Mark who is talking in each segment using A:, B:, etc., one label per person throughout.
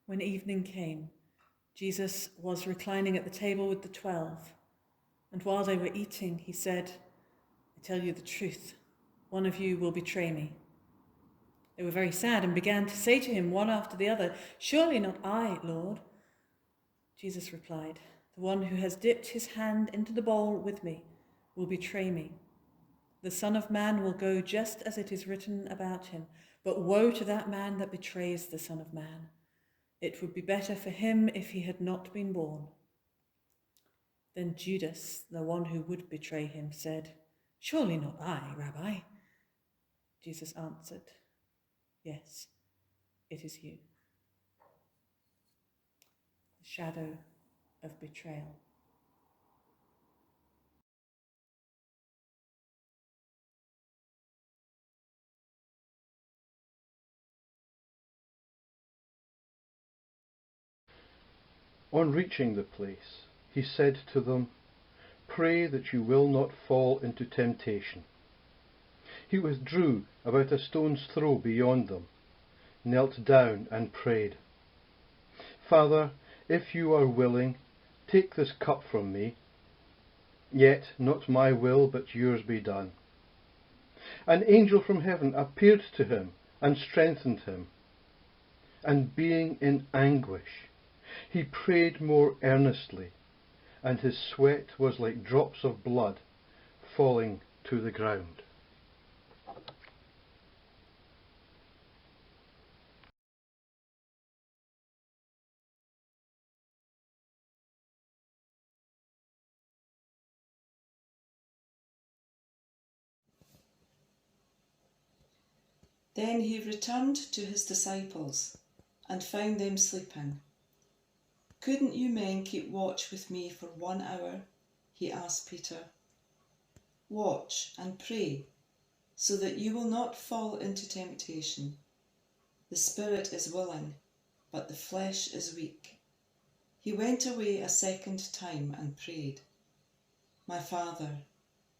A: When evening came, Jesus was reclining at the table with the 12, and while they were eating, he said, "I tell you the truth, one of you will betray me." They were very sad and began to say to him one after the other, "Surely not I, Lord." Jesus replied, "The one who has dipped his hand into the bowl with me will betray me. The Son of Man will go just as it is written about him, but woe to that man that betrays the Son of Man. It would be better for him if he had not been born." Then Judas, the one who would betray him, said, "Surely not I, Rabbi." Jesus answered, "Yes, it is you." The shadow of betrayal.
B: On reaching the place, he said to them, "Pray that you will not fall into temptation." He withdrew about a stone's throw beyond them, knelt down and prayed, "Father, if you are willing, take this cup from me, yet not my will but yours be done." An angel from heaven appeared to him and strengthened him. And being in anguish, he prayed more earnestly, and his sweat was like drops of blood falling to the ground.
C: Then he returned to his disciples and found them sleeping. "Couldn't you men keep watch with me for 1 hour?" he asked Peter. "Watch and pray, so that you will not fall into temptation. The spirit is willing, but the flesh is weak." He went away a second time and prayed, "My Father,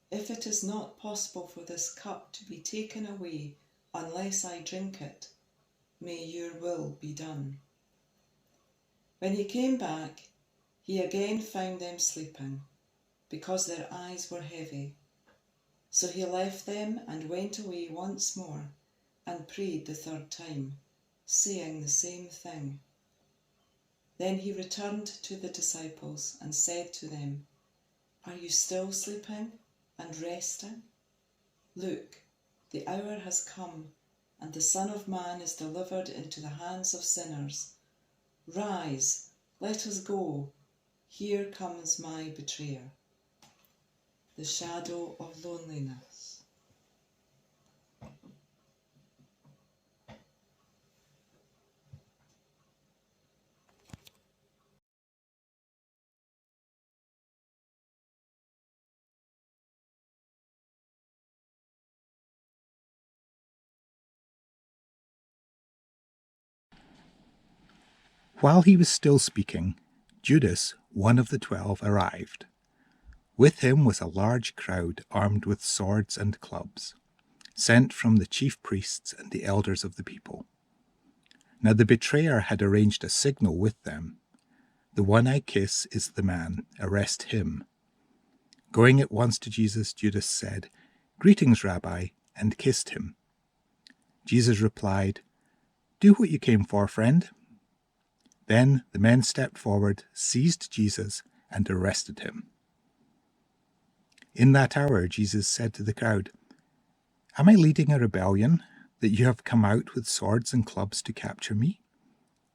C: if it is not possible for this cup to be taken away unless I drink it, may your will be done." When he came back, he again found them sleeping, because their eyes were heavy. So he left them and went away once more and prayed the third time, saying the same thing. Then he returned to the disciples and said to them, "Are you still sleeping and resting? Look, the hour has come, and the Son of Man is delivered into the hands of sinners. Rise, let us go. Here comes my betrayer." The shadow of loneliness.
D: While he was still speaking, Judas, one of the 12, arrived. With him was a large crowd armed with swords and clubs, sent from the chief priests and the elders of the people. Now the betrayer had arranged a signal with them. "The one I kiss is the man. Arrest him." Going at once to Jesus, Judas said, "Greetings, Rabbi," and kissed him. Jesus replied, "Do what you came for, friend." Then the men stepped forward, seized Jesus, and arrested him. In that hour, Jesus said to the crowd, "Am I leading a rebellion, that you have come out with swords and clubs to capture me?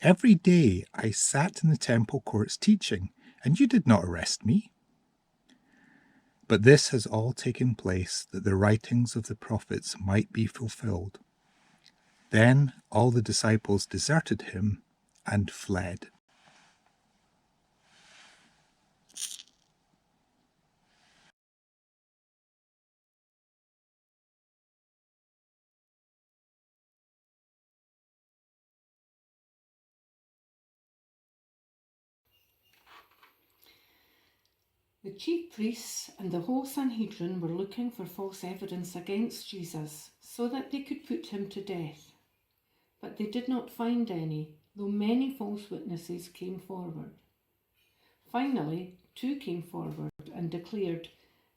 D: Every day I sat in the temple courts teaching, and you did not arrest me. But this has all taken place that the writings of the prophets might be fulfilled." Then all the disciples deserted him and fled.
E: The chief priests and the whole Sanhedrin were looking for false evidence against Jesus so that they could put him to death. But they did not find any, though many false witnesses came forward. Finally, 2 came forward and declared,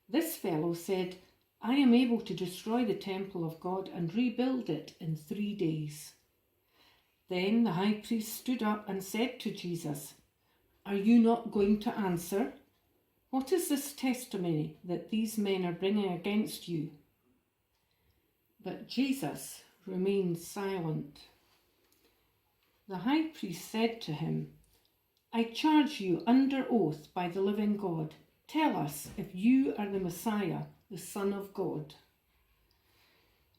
E: "This fellow said, 'I am able to destroy the temple of God and rebuild it in 3 days.'" Then the high priest stood up and said to Jesus, "Are you not going to answer? What is this testimony that these men are bringing against you?" But Jesus remained silent. The high priest said to him, "I charge you under oath by the living God, tell us if you are the Messiah, the Son of God."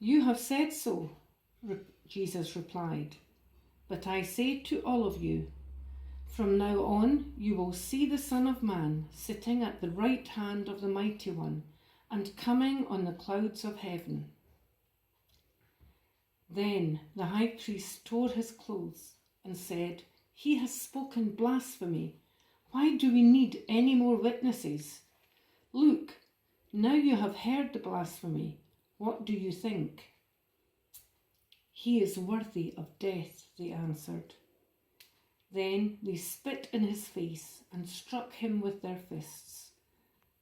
E: "You have said so," Jesus replied. "But I say to all of you, from now on you will see the Son of Man sitting at the right hand of the Mighty One and coming on the clouds of heaven." Then the high priest tore his clothes and said, "He has spoken blasphemy. Why do we need any more witnesses? Look, now you have heard the blasphemy. What do you think?" "He is worthy of death," they answered. Then they spit in his face and struck him with their fists.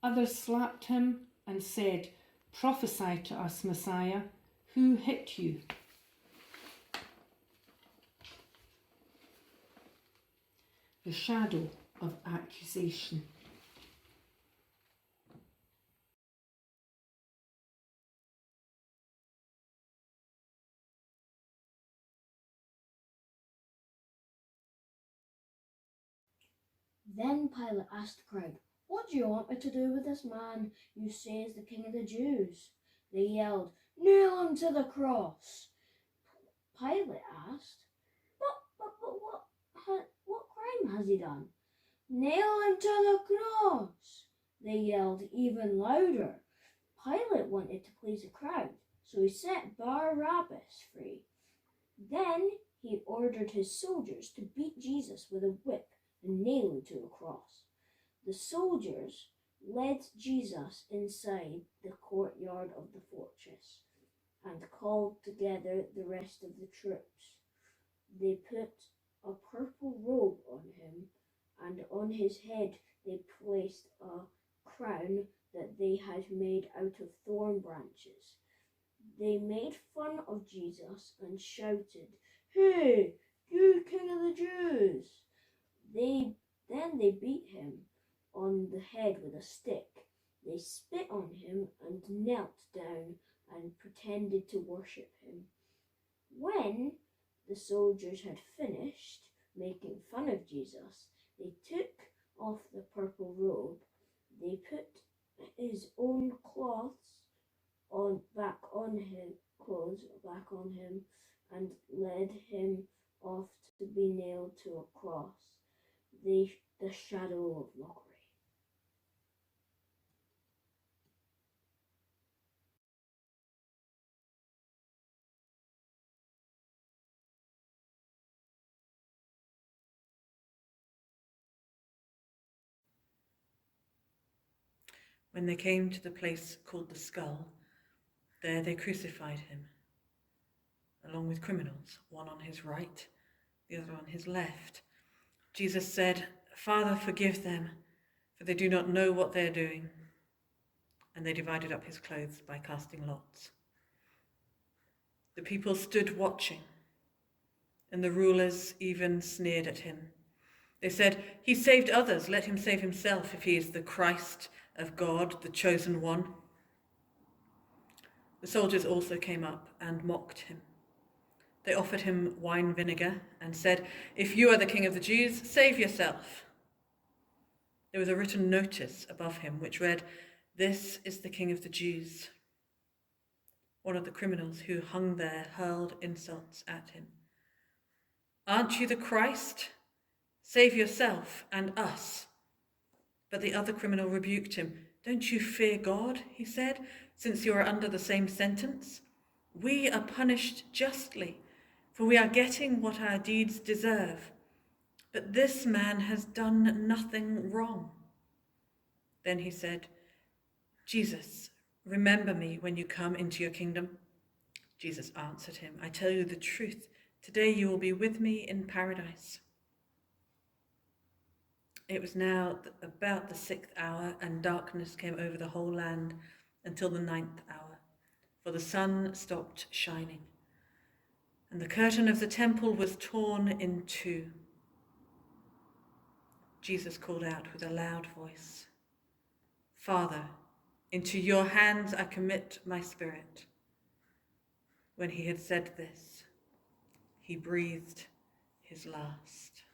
E: Others slapped him and said, "Prophesy to us, Messiah. Who hit you?" The shadow of accusation.
F: Then Pilate asked the crowd, "What do you want me to do with this man you say is the King of the Jews?" They yelled, "Nail him to the cross!" Pilate asked, What crime has he done?" "Nail him to the cross!" They yelled even louder. Pilate wanted to please the crowd, so he set Barabbas free. Then he ordered his soldiers to beat Jesus with a whip and nail him to a cross. The soldiers led Jesus inside the courtyard of the fortress and called together the rest of the troops. They put a purple robe on him, and on his head they placed a crown that they had made out of thorn branches. They made fun of Jesus and shouted, "Hey, you King of the Jews!" Then they beat him on the head with a stick. They spit on him and knelt down and pretended to worship him. When the soldiers had finished making fun of Jesus, they took off the purple robe. They put his own clothes back on him and led him off to be nailed to a cross. The shadow of mockery.
A: When they came to the place called the Skull, there they crucified him, along with criminals, one on his right, the other on his left. Jesus said, "Father, forgive them, for they do not know what they are doing." And they divided up his clothes by casting lots. The people stood watching, and the rulers even sneered at him. They said, "He saved others, let him save himself if he is the Christ of God, the chosen one." The soldiers also came up and mocked him. They offered him wine vinegar and said, "If you are the King of the Jews, save yourself." There was a written notice above him which read, "This is the King of the Jews." One of the criminals who hung there hurled insults at him. "Aren't you the Christ? Save yourself and us." But the other criminal rebuked him. "Don't you fear God," he said, "since you are under the same sentence? We are punished justly, for we are getting what our deeds deserve. But this man has done nothing wrong." Then he said, "Jesus, remember me when you come into your kingdom." Jesus answered him, "I tell you the truth, Today you will be with me in paradise." It was now about the 6th hour, and darkness came over the whole land until the 9th hour, for the sun stopped shining, and the curtain of the temple was torn in two. Jesus called out with a loud voice, "Father, into your hands I commit my spirit." When he had said this, he breathed his last.